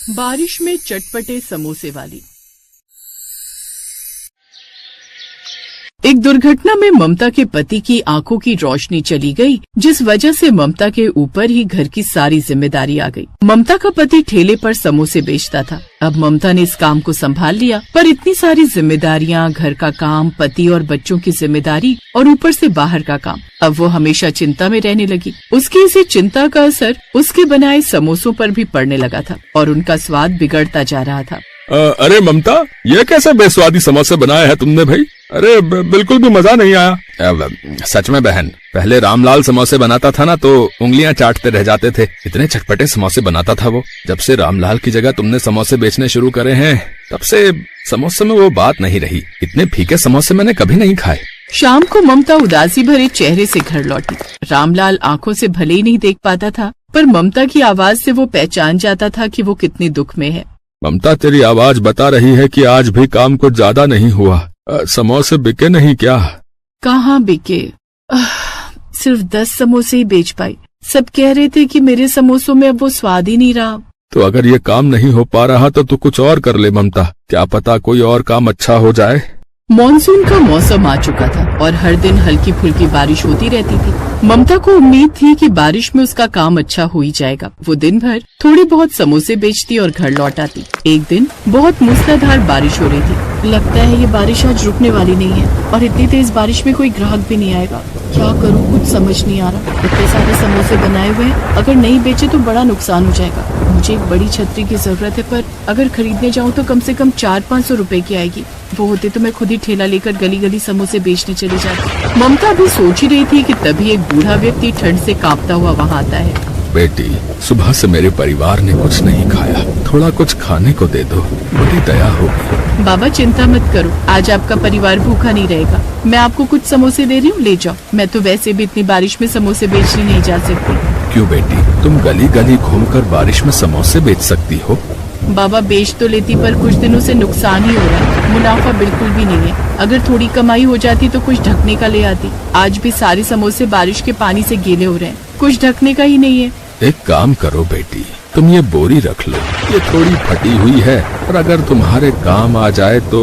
बारिश में चटपटे समोसे वाली। एक दुर्घटना में ममता के पति की आंखों की रोशनी चली गई, जिस वजह से ममता के ऊपर ही घर की सारी जिम्मेदारी आ गई। ममता का पति ठेले पर समोसे बेचता था। अब ममता ने इस काम को संभाल लिया, पर इतनी सारी जिम्मेदारियां, घर का काम, पति और बच्चों की जिम्मेदारी और ऊपर से बाहर का काम। अब वो हमेशा चिंता में रहने लगी। उसकी इसी चिंता का असर उसके बनाए समोसों पर भी पड़ने लगा था और उनका स्वाद बिगड़ता जा रहा था। अरे ममता, ये कैसे बेस्वादी समोसे बनाए हैं तुमने भाई? अरे बिल्कुल भी मजा नहीं आया। सच में बहन, पहले रामलाल समोसे बनाता था ना तो उंगलियां चाटते रह जाते थे। इतने चटपटे समोसे बनाता था वो। जब से रामलाल की जगह तुमने समोसे बेचने शुरू करे हैं, तब से समोसे में वो बात नहीं रही। इतने फीके समोसे मैंने कभी नहीं खाए। शाम को ममता उदासी भरे चेहरे से घर लौटी। रामलाल आंखों से भले ही नहीं देख पाता था, पर ममता की आवाज से वो पहचान जाता था कि वो कितनी दुख में है। ममता, तेरी आवाज बता रही है कि आज भी काम कुछ ज्यादा नहीं हुआ। समोसे बिके नहीं क्या? कहाँ बिके? सिर्फ 10 समोसे ही बेच पाई। सब कह रहे थे कि मेरे समोसों में अब वो स्वाद ही नहीं रहा। तो अगर ये काम नहीं हो पा रहा तो तू कुछ और कर ले ममता। क्या पता कोई और काम अच्छा हो जाए। मॉनसून का मौसम आ चुका था और हर दिन हल्की फुल्की बारिश होती रहती थी। ममता को उम्मीद थी कि बारिश में उसका काम अच्छा हो ही जाएगा। वो दिन भर थोड़ी बहुत समोसे बेचती और घर लौट आती। एक दिन बहुत मूसलाधार बारिश हो रही थी। लगता है ये बारिश आज रुकने वाली नहीं है और इतनी तेज बारिश में कोई ग्राहक भी नहीं आएगा। क्या करूँ, कुछ समझ नहीं आ रहा। इतने सारे समोसे बनाए हुए हैं, अगर नहीं बेचे तो बड़ा नुकसान हो जाएगा। मुझे एक बड़ी छतरी की जरूरत है, पर अगर खरीदने जाऊँ तो कम से कम 400-500 रुपए की आएगी। वो होते तो मैं खुद ही ठेला लेकर गली गली समोसे बेचने चली जाती। ममता भी सोच ही रही थी कि तभी एक बूढ़ा व्यक्ति ठंड से कांपता हुआ वहाँ आता है। बेटी, सुबह से मेरे परिवार ने कुछ नहीं खाया, थोड़ा कुछ खाने को दे दो, बड़ी दया होगी। बाबा चिंता मत करो, आज आपका परिवार भूखा नहीं रहेगा। मैं आपको कुछ समोसे दे रही हूँ, ले जाओ। मैं तो वैसे भी इतनी बारिश में समोसे बेचने नहीं जा सकती। क्यों बेटी, तुम गली गली घूमकर बारिश में समोसे बेच सकती हो। बाबा बेच तो लेती, पर कुछ दिनों से नुकसान ही हो रहा है। मुनाफा बिल्कुल भी नहीं है। अगर थोड़ी कमाई हो जाती तो कुछ ढकने का ले आती। आज भी सारे समोसे बारिश के पानी से गीले हो रहे हैं, कुछ ढकने का ही नहीं है। एक काम करो बेटी, तुम ये बोरी रख लो। ये थोड़ी फटी हुई है और अगर तुम्हारे काम आ जाए तो।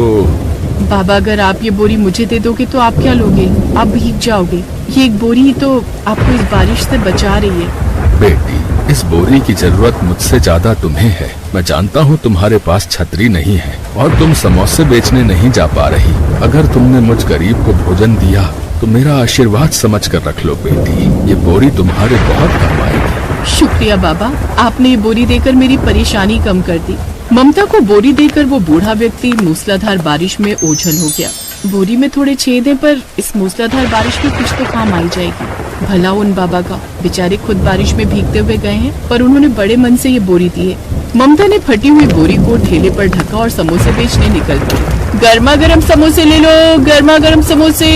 बाबा, अगर आप ये बोरी मुझे दे दोगे तो आप क्या लोगे? आप भीग जाओगे। ये एक बोरी ही तो आपको इस बारिश से बचा रही है। बेटी, इस बोरी की जरूरत मुझसे ज्यादा तुम्हें है। मैं जानता हूँ तुम्हारे पास छतरी नहीं है और तुम समोसे बेचने नहीं जा पा रही। अगर तुमने मुझ गरीब को भोजन दिया तो मेरा आशीर्वाद समझ कर रख लो बेटी। ये बोरी तुम्हारे बहुत काम आएगी। शुक्रिया बाबा, आपने ये बोरी देकर मेरी परेशानी कम कर दी। ममता को बोरी देकर वो बूढ़ा व्यक्ति मूसलाधार बारिश में ओझल हो गया। बोरी में थोड़े छेद हैं, पर इस मूसलाधार बारिश में कुछ तो काम आई जाएगी। भला उन बाबा का, बेचारे खुद बारिश में भीगते हुए गए हैं, पर उन्होंने बड़े मन से ये बोरी दी है। ममता ने फटी हुई बोरी को ठेले पर ढका और समोसे बेचने निकल पड़ी। गर्मा गर्म समोसे ले लो, गर्मा गर्म समोसे।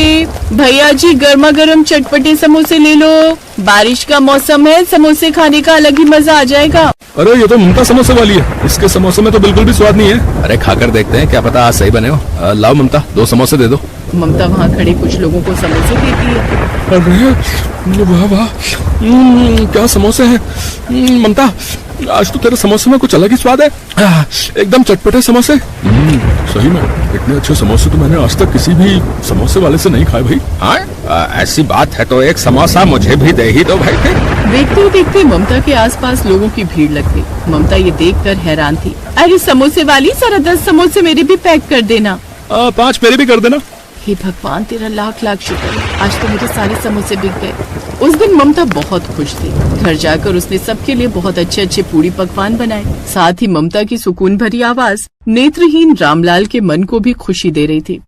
भैया जी, गर्मा गर्म चटपटे समोसे ले लो। बारिश का मौसम है, समोसे खाने का अलग ही मजा आ जाएगा। अरे ये तो ममता समोसे वाली है, इसके समोसे में तो बिल्कुल भी स्वाद नहीं है। अरे खाकर देखते हैं, क्या पता आज सही बने हो। लाओ ममता, 2 समोसे दे दो। ममता वहाँ खड़े कुछ लोगों को समोसे देती है। अरे वाह वाह, क्या समोसे हैं। ममता, आज तो तेरे समोसे में कुछ अलग ही स्वाद है। एकदम चटपटे समोसे। सही में इतने अच्छे समोसे तो मैंने आज तक किसी भी समोसे वाले से नहीं खाए भाई। हाँ, ऐसी बात है तो एक समोसा मुझे भी दे ही दो भाई। फिर देखते देखते ममता के आसपास लोगों की भीड़ लग गई। ममता ये देखकर हैरान थी। अरे समोसे वाली, सारा 10 समोसे मेरे भी पैक कर देना। 5 मेरे भी कर देना। हे भगवान, तेरा लाख लाख शुक्र, आज तो मुझे सारे समोसे बिक गए। उस दिन ममता बहुत खुश थी। घर जाकर उसने सबके लिए बहुत अच्छे अच्छे पूड़ी पकवान बनाए। साथ ही ममता की सुकून भरी आवाज नेत्रहीन रामलाल के मन को भी खुशी दे रही थी।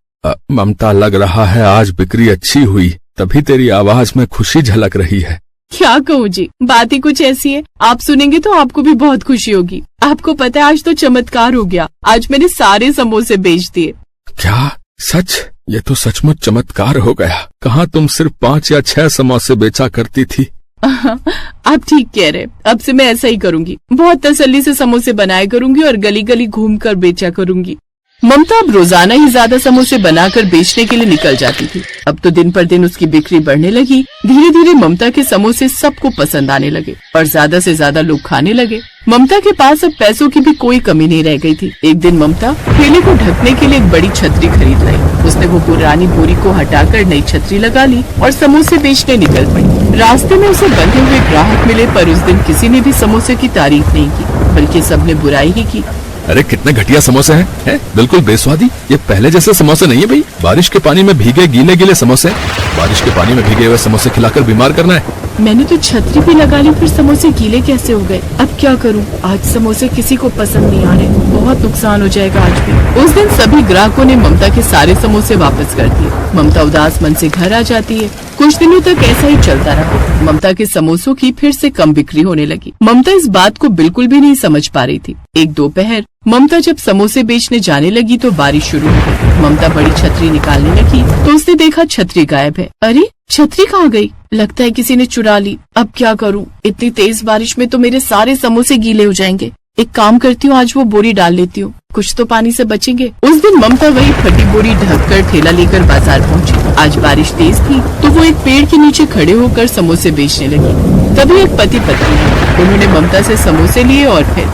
ममता, लग रहा है आज बिक्री अच्छी हुई, तभी तेरी आवाज में खुशी झलक रही है। क्या कहूँ जी, बात ही कुछ ऐसी है। आप सुनेंगे तो आपको भी बहुत खुशी होगी। आपको पता है, आज तो चमत्कार हो गया। आज मैंने सारे समोसे बेच दिए। क्या सच? ये तो सचमुच चमत्कार हो गया। कहाँ तुम सिर्फ 5 या 6 समोसे बेचा करती थी। आप ठीक कह रहे। अब से मैं ऐसा ही करूंगी। बहुत तसल्ली से समोसे बनाया करूंगी और गली गली घूमकर बेचा करूंगी। ममता अब रोजाना ही ज्यादा समोसे बनाकर बेचने के लिए निकल जाती थी। अब तो दिन पर दिन उसकी बिक्री बढ़ने लगी। धीरे धीरे ममता के समोसे सबको पसंद आने लगे और ज्यादा से ज्यादा लोग खाने लगे। ममता के पास अब पैसों की भी कोई कमी नहीं रह गई थी। एक दिन ममता ठेले को ढकने के लिए एक बड़ी छतरी खरीद लाई। उसने वो पुरानी बोरी को हटाकर नई छतरी लगा ली और समोसे बेचने निकल पड़ी। रास्ते में उसे बंधे हुए ग्राहक मिले, पर उस दिन किसी ने भी समोसे की तारीफ नहीं की, बल्कि सबने बुराई ही की। अरे कितने घटिया समोसे हैं, बिल्कुल बेस्वादी। ये पहले जैसे समोसे नहीं है भाई। बारिश के पानी में भीगे गीले गीले समोसे। बारिश के पानी में भीगे हुए समोसे खिलाकर बीमार करना है। मैंने तो छतरी भी लगा ली, फिर समोसे गीले कैसे हो गए? अब क्या करूं? आज समोसे किसी को पसंद नहीं आ रहे, बहुत नुकसान हो जाएगा आज भी। उस दिन सभी ग्राहकों ने ममता के सारे समोसे वापस कर दिए। ममता उदास मन से घर आ जाती है। कुछ दिनों तक ऐसा ही चलता रहा। ममता के समोसों की फिर से कम बिक्री होने लगी। ममता इस बात को बिल्कुल भी नहीं समझ पा रही थी। एक दोपहर ममता जब समोसे बेचने जाने लगी तो बारिश शुरू हो गई। ममता बड़ी छतरी निकालने लगी तो उसने देखा छतरी गायब है। अरे छतरी कहाँ गई? लगता है किसी ने चुरा ली। अब क्या करूं? इतनी तेज बारिश में तो मेरे सारे समोसे गीले हो जाएंगे। एक काम करती हूँ, आज वो बोरी डाल लेती हूँ, कुछ तो पानी से बचेंगे। उस दिन ममता वही फटी बोरी ढककर ठेला लेकर बाजार पहुँची। आज बारिश तेज थी तो वो एक पेड़ के नीचे खड़े होकर समोसे बेचने लगी। तभी एक पति पत्नी आई। उन्होंने ममता से समोसे लिए और फिर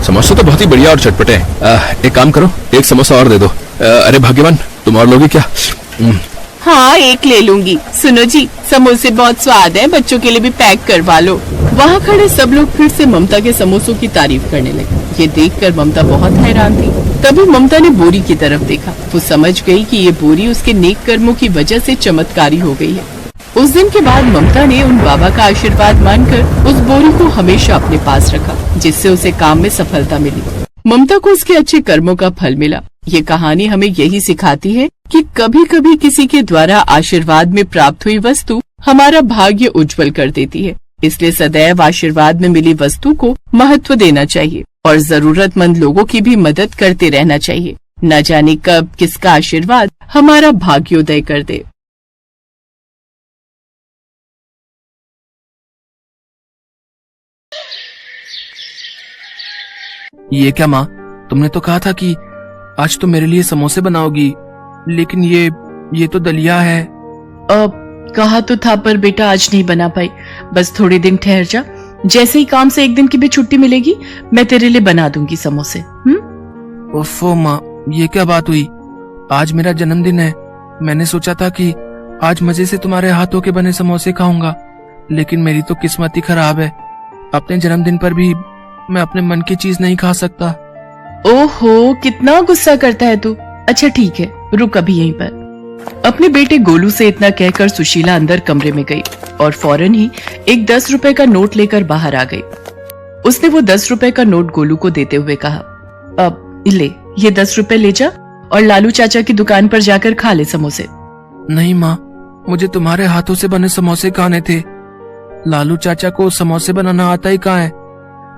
समोसे तो बहुत ही बढ़िया और चटपटे हैं। एक काम करो, एक समोसा और दे दो। अरे भाग्यवान, तुम और लोगे क्या? हाँ, एक ले लूंगी। सुनो जी, समोसे बहुत स्वाद है, बच्चों के लिए भी पैक करवा लो। वहाँ खड़े सब लोग फिर से ममता के समोसों की तारीफ करने लगे। ये देखकर ममता बहुत हैरान थी। तभी ममता ने बोरी की तरफ देखा। वो समझ गई कि ये बोरी उसके नेक कर्मों की वजह से चमत्कारी हो गई है। उस दिन के बाद ममता ने उन बाबा का आशीर्वाद मानकर उस बोरी को हमेशा अपने पास रखा, जिससे उसे काम में सफलता मिली। ममता को उसके अच्छे कर्मों का फल मिला। ये कहानी हमें यही सिखाती है कि कभी कभी किसी के द्वारा आशीर्वाद में प्राप्त हुई वस्तु हमारा भाग्य उज्जवल कर देती है। इसलिए सदैव आशीर्वाद में मिली वस्तु को महत्व देना चाहिए और जरूरतमंद लोगों की भी मदद करते रहना चाहिए। न जाने कब किसका आशीर्वाद हमारा भाग्योदय कर दे। ये क्या माँ, तुमने तो कहा था कि आज तो मेरे लिए समोसे बनाओगी, लेकिन ये तो दलिया है। कहा तो था, पर बेटा आज नहीं बना पाई। बस थोड़े दिन ठहर जा, जैसे ही काम से एक दिन की भी छुट्टी मिलेगी मैं तेरे लिए बना दूंगी समोसे। ओफो माँ, ये क्या बात हुई? आज मेरा जन्मदिन है। मैंने सोचा था कि आज मजे से तुम्हारे हाथों के बने समोसे खाऊंगा, लेकिन मेरी तो किस्मत ही खराब है। अपने जन्मदिन पर भी मैं अपने मन की चीज नहीं खा सकता। ओहो, कितना गुस्सा करता है तू। अच्छा ठीक है, रुक अभी यहीं पर। अपने बेटे गोलू से इतना कहकर सुशीला अंदर कमरे में गई और फौरन ही एक 10 रुपए का नोट लेकर बाहर आ गई। उसने वो 10 रुपए का नोट गोलू को देते हुए कहा, अब ले, ये 10 रुपए ले जा और लालू चाचा की दुकान पर जाकर खा ले समोसे। नहीं माँ, मुझे तुम्हारे हाथों से बने समोसे खाने थे। लालू चाचा को समोसे बनाना आता ही कहाँ है?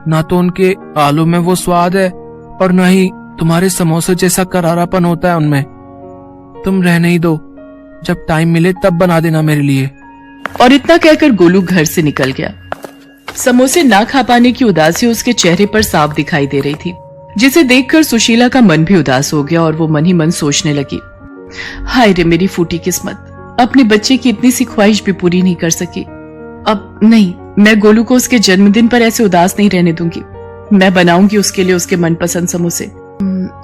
ना तो उनके आलू में वो स्वाद है और न ही तुम्हारे समोसे जैसा करारापन होता है उनमें। तुम रहने ही दो, जब टाइम मिले तब बना देना मेरे लिए। और इतना कहकर गोलू घर से निकल गया। समोसे ना खा पाने की उदासी उसके चेहरे पर साफ दिखाई दे रही थी, जिसे देखकर सुशीला का मन भी उदास हो गया और वो मन ही मन सोचने लगी, हाय रे मेरी फूटी किस्मत, अपने बच्चे की इतनी सी ख्वाहिश भी पूरी नहीं कर सकी। अब नहीं, मैं गोलू को उसके जन्मदिन पर ऐसे उदास नहीं रहने दूंगी। मैं बनाऊंगी उसके लिए उसके मनपसंद समोसे।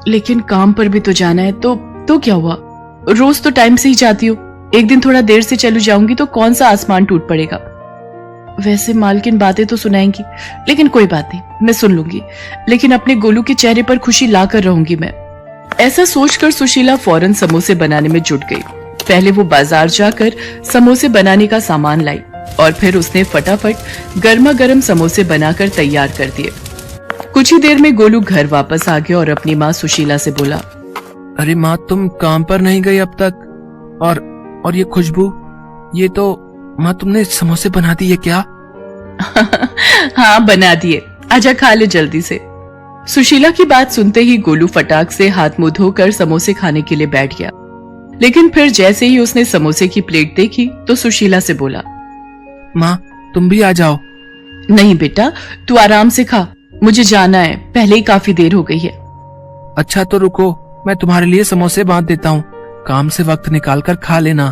लेकिन काम पर भी तो जाना है। तो क्या हुआ, रोज तो टाइम से ही जाती हूँ, एक दिन थोड़ा देर से चलू जाऊंगी तो कौन सा आसमान टूट पड़ेगा। वैसे मालकिन बातें तो सुनाएंगी, लेकिन कोई बात नहीं, मैं सुन लूंगी। लेकिन अपने गोलू के चेहरे पर खुशी लाकर रहूंगी मैं। ऐसा सोचकर सुशीला फौरन समोसे बनाने में जुट गई। पहले वो बाजार जाकर समोसे बनाने का सामान लाई और फिर उसने फटाफट गर्मा गर्म समोसे बनाकर तैयार कर दिए। कुछ ही देर में गोलू घर वापस आ गया और अपनी माँ सुशीला से बोला, अरे माँ, तुम काम पर नहीं गई अब तक? और ये खुशबू, ये तो माँ तुमने समोसे बना दिए क्या? हाँ बना दिए, आजा खा ले जल्दी से। सुशीला की बात सुनते ही गोलू फटाक से हाथ मुंह धोकर समोसे खाने के लिए बैठ गया। लेकिन फिर जैसे ही उसने समोसे की प्लेट देखी तो सुशीला से बोला, माँ तुम भी आ जाओ। नहीं बेटा, तू आराम से खा, मुझे जाना है, पहले ही काफी देर हो गई है। अच्छा तो रुको, मैं तुम्हारे लिए समोसे बांध देता हूँ, काम से वक्त निकाल कर खा लेना।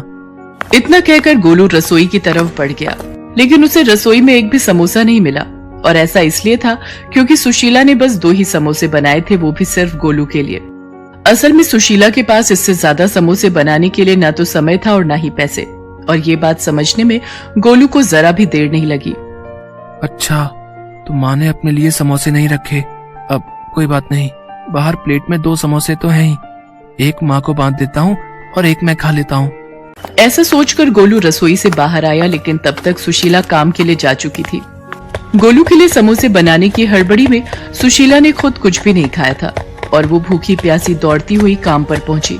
इतना कहकर गोलू रसोई की तरफ बढ़ गया, लेकिन उसे रसोई में एक भी समोसा नहीं मिला। और ऐसा इसलिए था क्योंकि सुशीला ने बस 2 ही समोसे बनाए थे, वो भी सिर्फ गोलू के लिए। असल में सुशीला के पास इससे ज्यादा समोसे बनाने के लिए ना तो समय था और ना ही पैसे। और ये बात समझने में गोलू को जरा भी देर नहीं लगी। अच्छा, तो माँ ने अपने लिए समोसे नहीं रखे। अब कोई बात नहीं, बाहर प्लेट में 2 समोसे तो हैं ही, एक माँ को बांध देता हूँ और एक मैं खा लेता हूँ। ऐसा सोचकर गोलू रसोई से बाहर आया, लेकिन तब तक सुशीला काम के लिए जा चुकी थी। गोलू के लिए समोसे बनाने की हड़बड़ी में सुशीला ने खुद कुछ भी नहीं खाया था और वो भूखी प्यासी दौड़ती हुई काम पर पहुंची,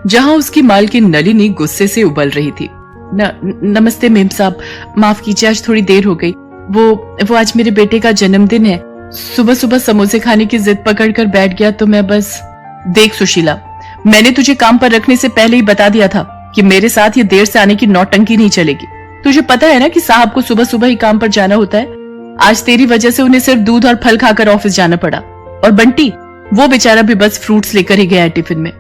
जहां उसकी मालकिन नलिनी गुस्से से उबल रही थी। नमस्ते मेम साहब, माफ कीजिए, आज थोड़ी देर हो गई। वो आज मेरे बेटे का जन्मदिन है। सुबह सुबह समोसे खाने की जिद पकड़कर बैठ गया तो मैं बस। देख सुशीला, मैंने तुझे काम पर रखने से पहले ही बता दिया था कि मेरे साथ ये देर से आने की नौटंकी नहीं चलेगी। तुझे पता है ना कि साहब को सुबह सुबह ही काम पर जाना होता है। आज तेरी वजह से उन्हें सिर्फ दूध और फल खाकर ऑफिस जाना पड़ा। और बंटी, वो बेचारा भी बस फ्रूट्स लेकर ही गया है टिफिन में।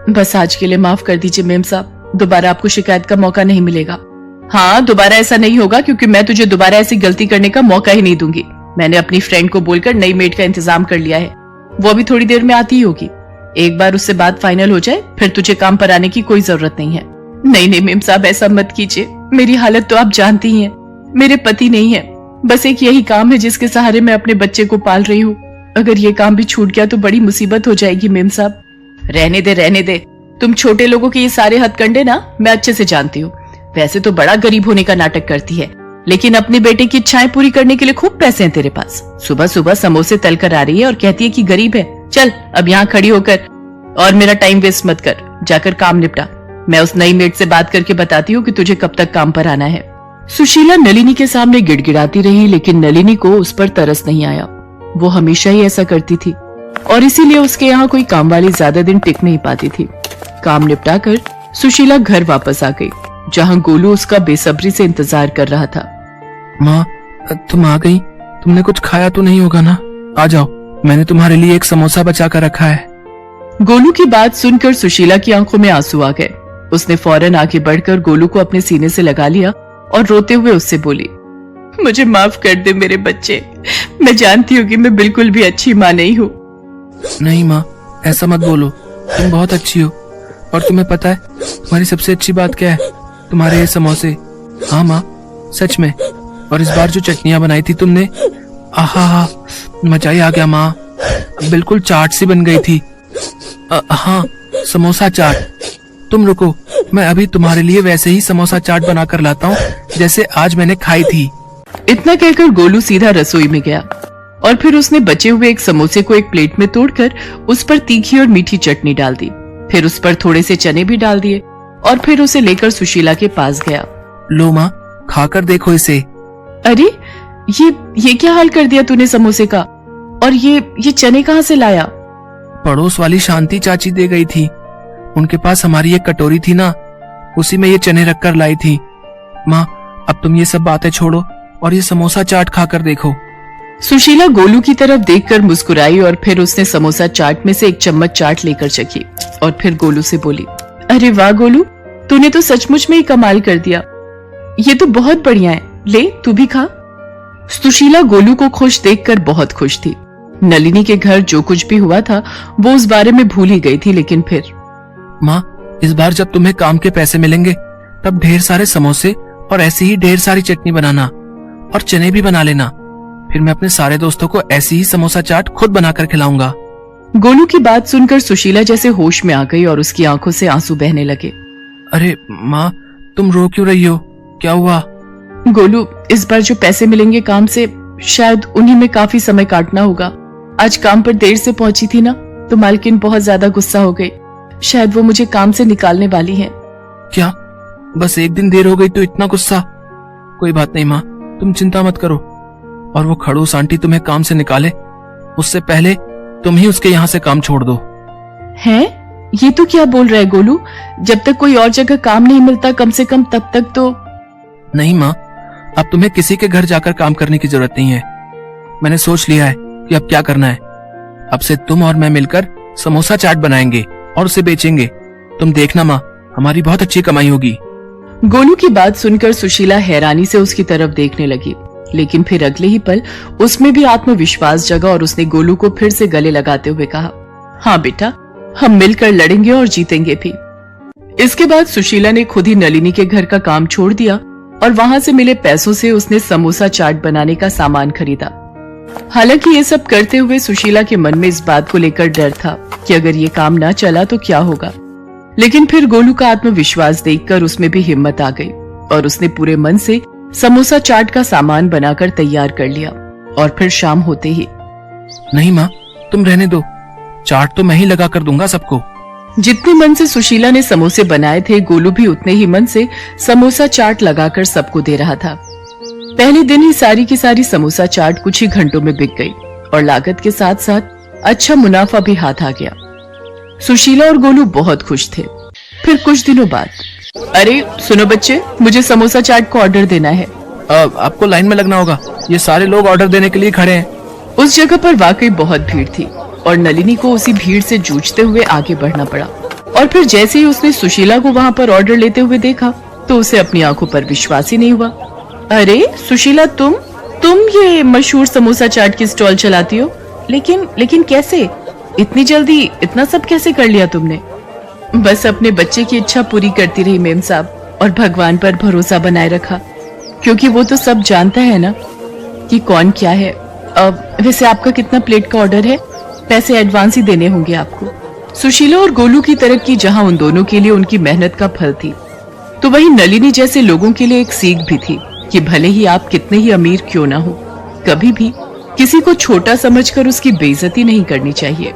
बस आज के लिए माफ कर दीजिए मेम साहब, दोबारा आपको शिकायत का मौका नहीं मिलेगा। हाँ, दोबारा ऐसा नहीं होगा, क्योंकि मैं तुझे दोबारा ऐसी गलती करने का मौका ही नहीं दूंगी। मैंने अपनी फ्रेंड को बोलकर नई मेड का इंतजाम कर लिया है, वो अभी थोड़ी देर में आती ही होगी। एक बार उससे बात फाइनल हो जाए फिर तुझे काम पर आने की कोई जरूरत नहीं है। नहीं मेम साहब, ऐसा मत कीजिए, मेरी हालत तो आप जानती ही हैं। मेरे पति नहीं है, बस एक यही काम है जिसके सहारे मैं अपने बच्चे को पाल रही हूँ। अगर ये काम भी छूट गया तो बड़ी मुसीबत हो जाएगी मेम साहब। रहने दे, तुम छोटे लोगों के ये सारे हथकंडे ना मैं अच्छे से जानती हूँ। वैसे तो बड़ा गरीब होने का नाटक करती है, लेकिन अपने बेटे की इच्छाएं पूरी करने के लिए खूब पैसे हैं तेरे पास। सुबह सुबह समोसे तल कर आ रही है और कहती है कि गरीब है। चल अब यहाँ खड़ी होकर और मेरा टाइम वेस्ट मत कर, जाकर काम निपटा। मैं उस नई मेड से बात करके बताती हूँ कि तुझे कब तक काम पर आना है। सुशीला नलिनी के सामने गिड़गिड़ाती रही, लेकिन नलिनी को उस पर तरस नहीं आया। वो हमेशा ही ऐसा करती थी और इसीलिए उसके यहाँ कोई काम वाली ज्यादा दिन टिक नहीं पाती थी। काम निपटा कर सुशीला घर वापस आ गई, जहाँ गोलू उसका बेसब्री से इंतजार कर रहा था। माँ, तुम आ गई? तुमने कुछ खाया तो नहीं होगा ना? आ जाओ, मैंने तुम्हारे लिए एक समोसा बचा कर रखा है। गोलू की बात सुनकर सुशीला की आंखों में आंसू आ गए। उसने फौरन आगे बढ़कर गोलू को अपने सीने से लगा लिया और रोते हुए उससे बोली, मुझे माफ कर दे मेरे बच्चे, मैं जानती हूँ कि मैं बिल्कुल भी अच्छी माँ नहीं हूँ। नहीं माँ, ऐसा मत बोलो, तुम बहुत अच्छी हो। और तुम्हें पता है तुम्हारी सबसे अच्छी बात क्या है? तुम्हारे ये समोसे। हाँ माँ, सच में। और इस बार जो चटनियाँ बनाई थी तुमने, आहा, मजा ही आ गया माँ, बिल्कुल चाट सी बन गई थी। हाँ, समोसा चाट। तुम रुको, मैं अभी तुम्हारे लिए वैसे ही समोसा चाट बनाकर लाता हूँ जैसे आज मैंने खाई थी। इतना कहकर गोलू सीधा रसोई में गया और फिर उसने बचे हुए एक समोसे को एक प्लेट में तोड़कर उस पर तीखी और मीठी चटनी डाल दी। फिर उस पर थोड़े से चने भी डाल दिए और फिर उसे लेकर सुशीला के पास गया। लो माँ, खाकर देखो इसे। अरे ये क्या हाल कर दिया तूने समोसे का? और ये चने कहाँ से लाया? पड़ोस वाली शांति चाची दे गई थी, उनके पास हमारी एक कटोरी थी ना, उसी में ये चने रखकर लाई थी। माँ, अब तुम ये सब बातें छोड़ो और ये समोसा चाट खाकर देखो। सुशीला गोलू की तरफ देखकर मुस्कुराई और फिर उसने समोसा चाट में से एक चम्मच चाट लेकर चखी और फिर गोलू से बोली, अरे वाह गोलू, तूने तो सचमुच में ही कमाल कर दिया, ये तो बहुत बढ़िया है, ले तू भी खा। सुशीला गोलू को खुश देखकर बहुत खुश थी। नलिनी के घर जो कुछ भी हुआ था वो उस बारे में भूल ही गई थी, लेकिन फिर माँ, इस बार जब तुम्हें काम के पैसे मिलेंगे तब ढेर सारे समोसे और ऐसी ही ढेर सारी चटनी बनाना और चने भी बना लेना। फिर मैं अपने सारे दोस्तों को ऐसी ही समोसा चाट खुद बनाकर खिलाऊंगा। गोलू की बात सुनकर सुशीला जैसे होश में आ गई और उसकी आंखों से आंसू बहने लगे। अरे माँ, तुम रो क्यों रही हो? क्या हुआ? गोलू, इस बार जो पैसे मिलेंगे काम से, शायद उन्हीं में काफी समय काटना होगा। आज काम पर देर से पहुंची थी ना, तो मालकिन बहुत ज्यादा गुस्सा हो गई। शायद वो मुझे काम से निकालने वाली है। क्या? बस एक दिन देर हो गई तो इतना गुस्सा? कोई बात नहीं माँ, तुम चिंता मत करो। और वो खड़ूस आंटी तुम्हें काम से निकाले उससे पहले तुम ही उसके यहाँ से काम छोड़ दो। हैं? ये तो क्या बोल रहा है गोलू? जब तक कोई और जगह काम नहीं मिलता कम से कम तब तक तो। नहीं माँ, अब तुम्हें किसी के घर जाकर काम करने की जरूरत नहीं है। मैंने सोच लिया है कि अब क्या करना है। अब से तुम और मैं मिलकर समोसा चाट बनाएंगे और उसे बेचेंगे। तुम देखना माँ, हमारी बहुत अच्छी कमाई होगी। गोलू की बात सुनकर सुशीला हैरानी से उसकी तरफ देखने लगी, लेकिन फिर अगले ही पल उसमें भी आत्मविश्वास जगा और उसने गोलू को फिर से गले लगाते हुए कहा, हाँ बेटा, हम मिलकर लड़ेंगे और जीतेंगे भी। इसके बाद सुशीला ने खुद ही नलिनी के घर का काम छोड़ दिया और वहां से मिले पैसों से उसने समोसा चाट बनाने का सामान खरीदा। हालांकि ये सब करते हुए सुशीला के मन में इस बात को लेकर डर था कि अगर ये काम ना चला तो क्या होगा, लेकिन फिर गोलू का आत्मविश्वास देखकर उसमें भी हिम्मत आ गई और उसने पूरे मन से समोसा चाट का सामान बनाकर तैयार कर लिया। और फिर शाम होते ही, नहीं माँ, तुम रहने दो, चाट तो मैं ही लगा कर दूंगा सबको। जितने मन से सुशीला ने समोसे बनाए थे, गोलू भी उतने ही मन से समोसा चाट लगाकर सबको दे रहा था। पहले दिन ही सारी की सारी समोसा चाट कुछ ही घंटों में बिक गई और लागत के साथ साथ अच्छा मुनाफा भी हाथ आ गया। सुशीला और गोलू बहुत खुश थे। फिर कुछ दिनों बाद, अरे सुनो बच्चे, मुझे समोसा चाट को ऑर्डर देना है। आपको लाइन में लगना होगा, ये सारे लोग ऑर्डर देने के लिए खड़े हैं। उस जगह पर वाकई बहुत भीड़ थी और नलिनी को उसी भीड़ से जूझते हुए आगे बढ़ना पड़ा। और फिर जैसे ही उसने सुशीला को वहां पर ऑर्डर लेते हुए देखा तो उसे अपनी आंखों पर विश्वास ही नहीं हुआ। अरे सुशीला, तुम ये मशहूर समोसा चाट की स्टॉल चलाती हो, लेकिन कैसे? इतनी जल्दी इतना सब कैसे कर लिया तुमने? बस अपने बच्चे की इच्छा पूरी करती रही मेम साहब, और भगवान पर भरोसा बनाए रखा, क्योंकि वो तो सब जानता है ना कि कौन क्या है। वैसे आपका कितना प्लेट का ऑर्डर है? पैसे एडवांस ही देने होंगे आपको। सुशीला और गोलू की तरक्की जहां उन दोनों के लिए उनकी मेहनत का फल थी, तो वहीं नलिनी जैसे लोगों के लिए एक सीख भी थी कि भले ही आप कितने ही अमीर क्यों ना हो, कभी भी किसी को छोटा समझकर उसकी बेइज्जती नहीं करनी चाहिए।